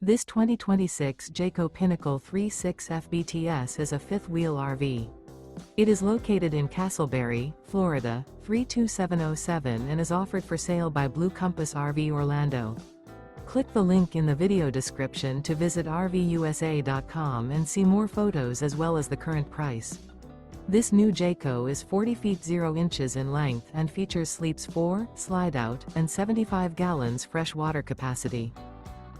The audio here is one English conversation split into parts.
This 2026 Jayco Pinnacle 36 FBTS is a fifth-wheel RV. It is located in Casselberry, Florida, 32707 and is offered for sale by Blue Compass RV Orlando. Click the link in the video description to visit RVUSA.com and see more photos as well as the current price. This new Jayco is 40 feet 0 inches in length and features sleeps 4, slide-out, and 75 gallons fresh water capacity.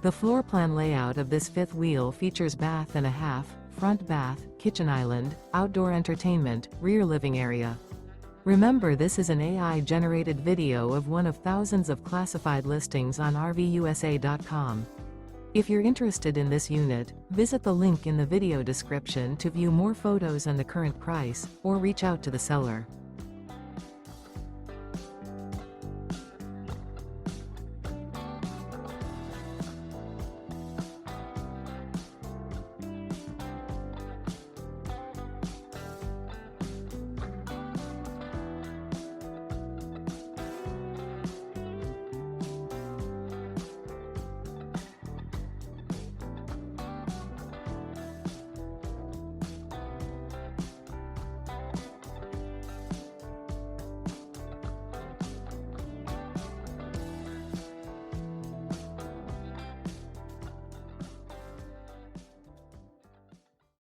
The floor plan layout of this fifth wheel features bath and a half, front bath, kitchen island, outdoor entertainment, rear living area. Remember, this is an AI-generated video of one of thousands of classified listings on RVUSA.com. If you're interested in this unit, visit the link in the video description to view more photos and the current price, or reach out to the seller.